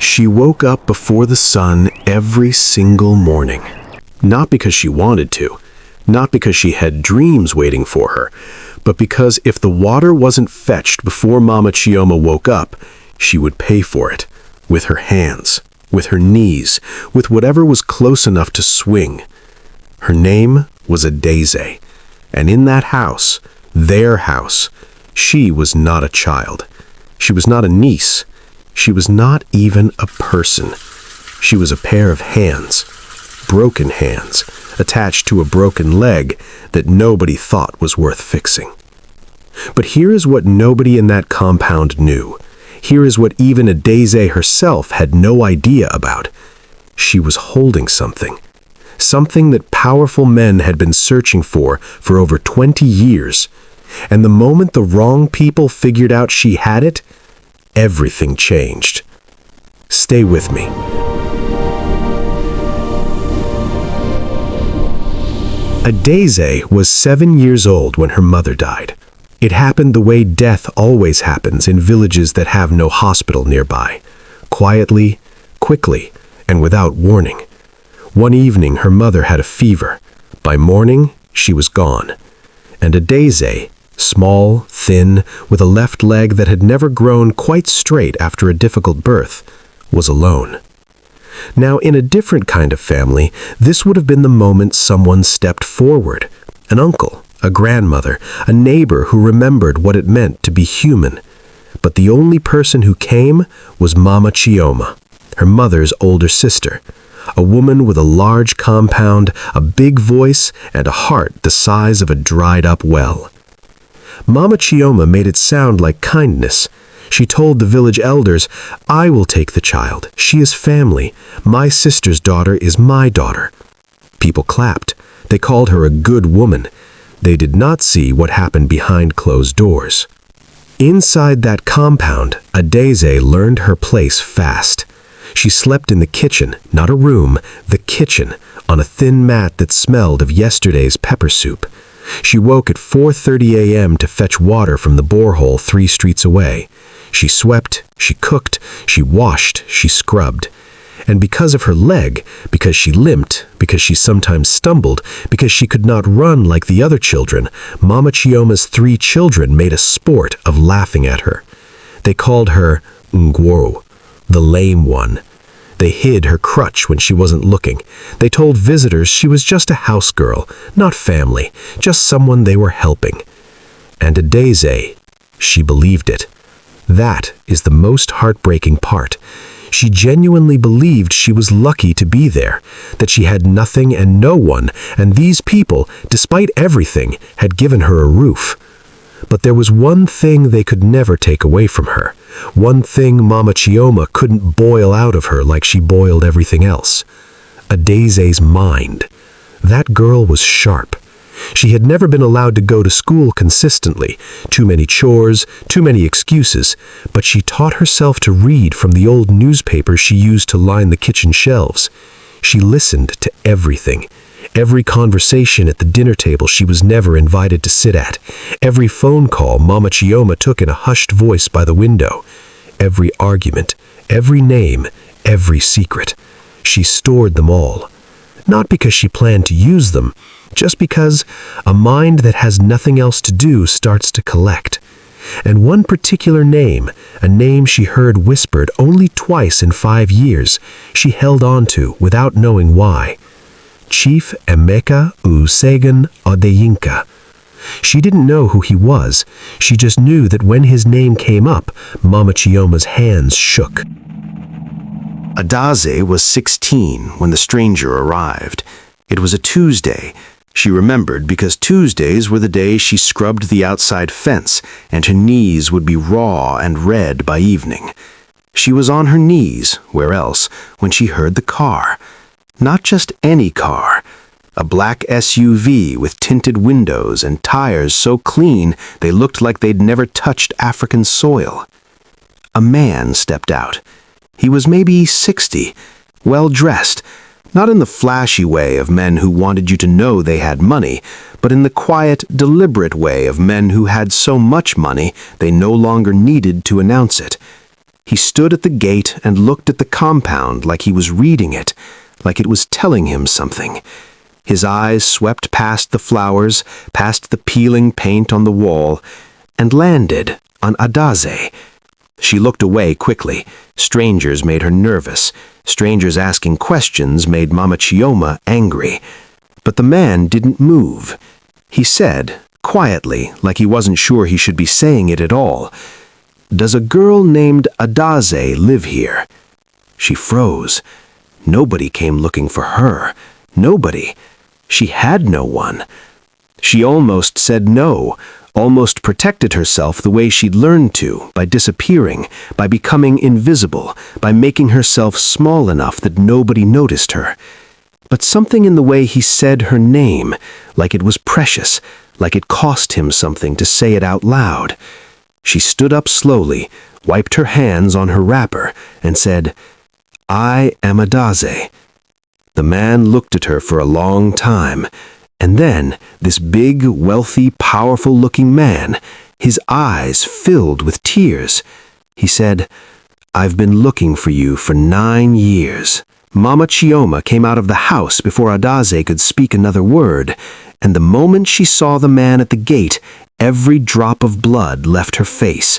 She woke up before the sun every single morning. Not because she wanted to, not because she had dreams waiting for her, but because if the water wasn't fetched before Mama Chioma woke up, she would pay for it, with her hands, with her knees, with whatever was close enough to swing. Her name was Adeze, and in that house, their house, she was not a child. She was not a niece. She was not even a person. She was a pair of hands, broken hands, attached to a broken leg that nobody thought was worth fixing. But here is what nobody in that compound knew. Here is what even Adeze herself had no idea about. She was holding something. Something that powerful men had been searching for over 20 years. And the moment the wrong people figured out she had it, everything changed. Stay with me. Adeze was 7 years old when her mother died. It happened the way death always happens in villages that have no hospital nearby. Quietly, quickly, and without warning. One evening her mother had a fever. By morning, she was gone. And Adeze, small, thin, with a left leg that had never grown quite straight after a difficult birth, was alone. Now, in a different kind of family, this would have been the moment someone stepped forward. An uncle, a grandmother, a neighbor who remembered what it meant to be human. But the only person who came was Mama Chioma, her mother's older sister, a woman with a large compound, a big voice, and a heart the size of a dried-up well. Mama Chioma made it sound like kindness. She told the village elders, "I will take the child. She is family. My sister's daughter is my daughter." People clapped. They called her a good woman. They did not see what happened behind closed doors. Inside that compound, Adeze learned her place fast. She slept in the kitchen, not a room, the kitchen, on a thin mat that smelled of yesterday's pepper soup. She woke at 4:30 a.m. to fetch water from the borehole 3 streets away. She swept, she cooked, she washed, she scrubbed. And because of her leg, because she limped, because she sometimes stumbled, because she could not run like the other children, Mama Chioma's 3 children made a sport of laughing at her. They called her Ngwo, the lame one. They hid her crutch when she wasn't looking. They told visitors she was just a house girl, not family, just someone they were helping. And Adeze, she believed it. That is the most heartbreaking part. She genuinely believed she was lucky to be there, that she had nothing and no one, and these people, despite everything, had given her a roof. But there was one thing they could never take away from her, one thing Mama Chioma couldn't boil out of her like she boiled everything else. Adeze's mind. That girl was sharp. She had never been allowed to go to school consistently, too many chores, too many excuses, but she taught herself to read from the old newspapers she used to line the kitchen shelves. She listened to everything. Every conversation at the dinner table she was never invited to sit at. Every phone call Mama Chioma took in a hushed voice by the window. Every argument, every name, every secret. She stored them all. Not because she planned to use them, just because a mind that has nothing else to do starts to collect. And one particular name, a name she heard whispered only twice in 5 years, she held on to without knowing why. Chief Emeka Usegun Odeyinka. She didn't know who he was. She just knew that when his name came up, Mama Chioma's hands shook. Adeze was 16 when the stranger arrived. It was a Tuesday. She remembered because Tuesdays were the days she scrubbed the outside fence, and her knees would be raw and red by evening. She was on her knees, where else, when she heard the car. Not just any car. A black SUV with tinted windows and tires so clean they looked like they'd never touched African soil. A man stepped out. He was maybe 60, well-dressed, not in the flashy way of men who wanted you to know they had money, but in the quiet, deliberate way of men who had so much money they no longer needed to announce it. He stood at the gate and looked at the compound like he was reading it, like it was telling him something. His eyes swept past the flowers, past the peeling paint on the wall, and landed on Adaze. She looked away quickly. Strangers made her nervous. Strangers asking questions made Mama Chioma angry. But the man didn't move. He said, quietly, like he wasn't sure he should be saying it at all, "Does a girl named Adaze live here?" She froze. Nobody came looking for her. Nobody. She had no one. She almost said no, almost protected herself the way she'd learned to, by disappearing, by becoming invisible, by making herself small enough that nobody noticed her. But something in the way he said her name, like it was precious, like it cost him something to say it out loud. She stood up slowly, wiped her hands on her wrapper, and said, "I am Adaze." The man looked at her for a long time, and then this big, wealthy, powerful-looking man, his eyes filled with tears. He said, "I've been looking for you for 9 years." Mama Chioma came out of the house before Adaze could speak another word, and the moment she saw the man at the gate, every drop of blood left her face.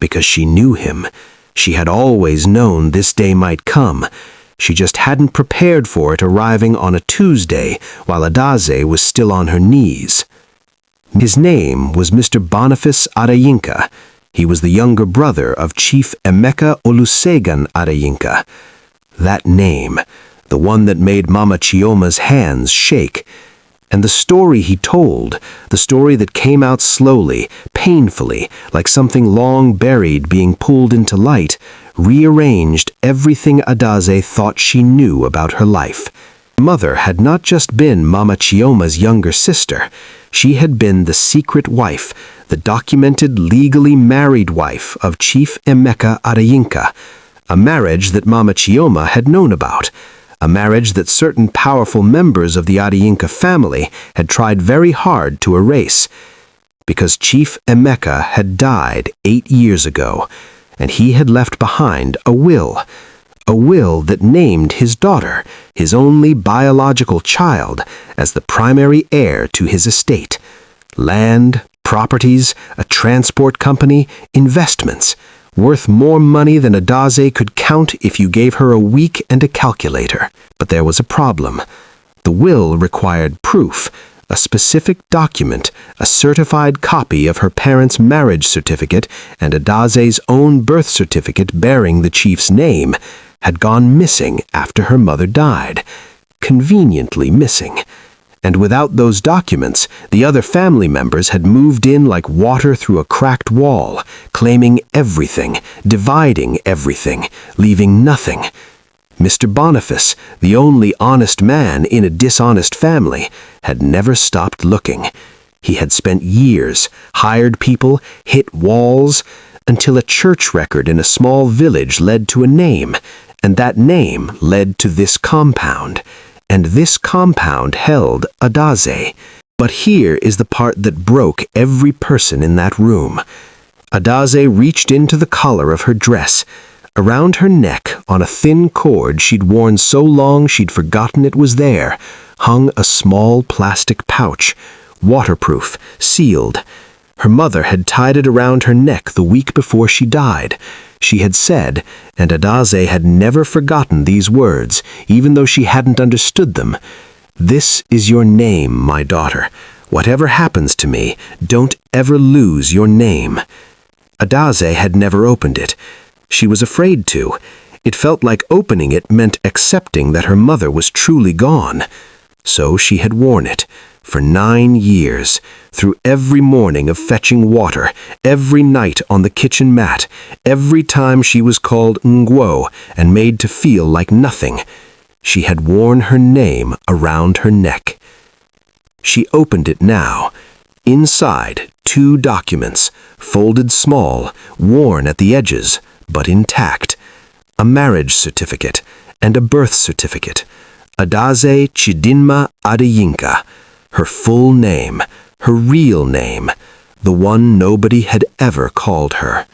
Because she knew him. She had always known this day might come. She just hadn't prepared for it arriving on a Tuesday while Adaze was still on her knees. His name was Mr. Boniface Adeyinka. He was the younger brother of Chief Emeka Olusegun Adeyinka. That name, the one that made Mama Chioma's hands shake. And the story he told, the story that came out slowly, painfully, like something long buried being pulled into light, rearranged everything Adaze thought she knew about her life. Mother had not just been Mama Chioma's younger sister. She had been the secret wife, the documented, legally married wife of Chief Emeka Adeyinka, a marriage that Mama Chioma had known about, a marriage that certain powerful members of the Adeyinka family had tried very hard to erase. Because Chief Emeka had died 8 years ago, and he had left behind a will that named his daughter, his only biological child, as the primary heir to his estate. Land, properties, a transport company, investments, worth more money than Adaze could count if you gave her a week and a calculator. But there was a problem. The will required proof, a specific document, a certified copy of her parents' marriage certificate and Adaze's own birth certificate bearing the chief's name, had gone missing after her mother died. Conveniently missing. And without those documents, the other family members had moved in like water through a cracked wall, claiming everything, dividing everything, leaving nothing. Mr. Boniface, the only honest man in a dishonest family, had never stopped looking. He had spent years, hired people, hit walls, until a church record in a small village led to a name, and that name led to this compound. And this compound held Adaze. But here is the part that broke every person in that room. Adaze reached into the collar of her dress. Around her neck, on a thin cord she'd worn so long she'd forgotten it was there, hung a small plastic pouch, waterproof, sealed. Her mother had tied it around her neck the week before she died. She had said, and Adaze had never forgotten these words, even though she hadn't understood them, "This is your name, my daughter. Whatever happens to me, don't ever lose your name." Adaze had never opened it. She was afraid to. It felt like opening it meant accepting that her mother was truly gone. So she had worn it. For 9 years, through every morning of fetching water, every night on the kitchen mat, every time she was called Ngwo and made to feel like nothing, she had worn her name around her neck. She opened it now. Inside, 2 documents, folded small, worn at the edges, but intact. A marriage certificate and a birth certificate. Adaze Chidinma Adeyinka. Her full name, her real name, the one nobody had ever called her.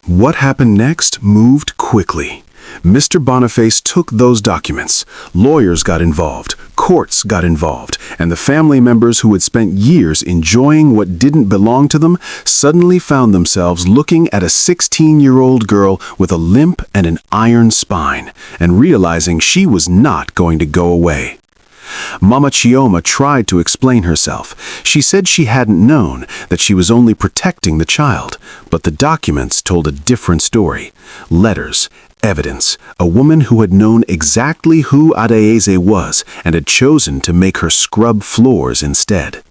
What happened next moved quickly. Mr. Boniface took those documents. Lawyers got involved, courts got involved, and the family members who had spent years enjoying what didn't belong to them suddenly found themselves looking at a 16-year-old girl with a limp and an iron spine, and realizing she was not going to go away. Mama Chioma tried to explain herself. She said she hadn't known, that she was only protecting the child, but the documents told a different story. Letters, evidence, a woman who had known exactly who Adeyeze was and had chosen to make her scrub floors instead.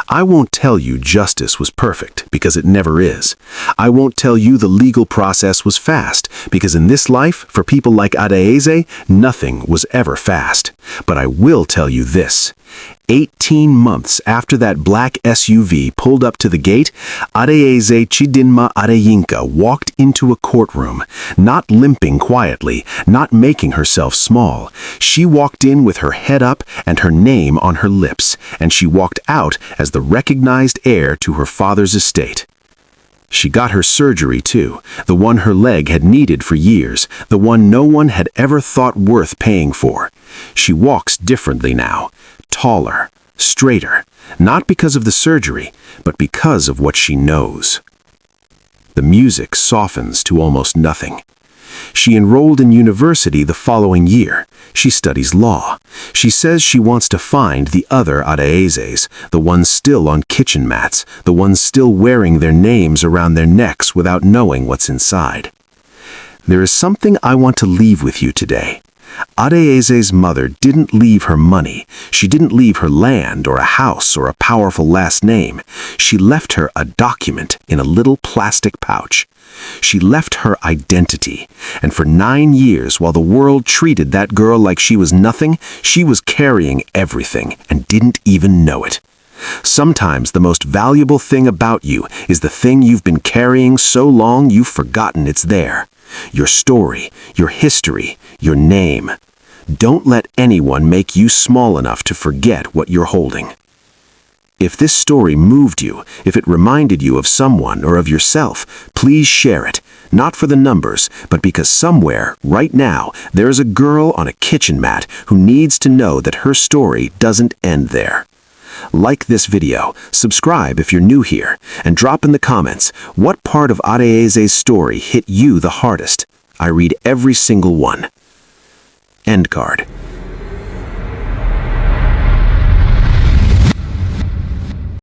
I won't tell you justice was perfect, because it never is. I won't tell you the legal process was fast, because in this life, for people like Adeyeze, nothing was ever fast. But I will tell you this. 18 months after that black SUV pulled up to the gate, Adeyeze Chidinma Adeyinka walked into a courtroom, not limping quietly, not making herself small. She walked in with her head up and her name on her lips, and she walked out as the recognized heir to her father's estate. She got her surgery too, the one her leg had needed for years, the one no one had ever thought worth paying for. She walks differently now. Taller, straighter, not because of the surgery, but because of what she knows. The music softens to almost nothing. She enrolled in university the following year. She studies law. She says she wants to find the other Adeyezes, the ones still on kitchen mats, the ones still wearing their names around their necks without knowing what's inside. There is something I want to leave with you today. Adeyeze's mother didn't leave her money. She didn't leave her land or a house or a powerful last name. She left her a document in a little plastic pouch. She left her identity, and for 9 years, while the world treated that girl like she was nothing, she was carrying everything and didn't even know it. Sometimes the most valuable thing about you is the thing you've been carrying so long you've forgotten it's there. Your story, your history, your name. Don't let anyone make you small enough to forget what you're holding. If this story moved you, if it reminded you of someone or of yourself, please share it. Not for the numbers, but because somewhere, right now, there is a girl on a kitchen mat who needs to know that her story doesn't end there. Like this video, subscribe if you're new here, and drop in the comments what part of Adeyeze's story hit you the hardest. I read every single one. End card.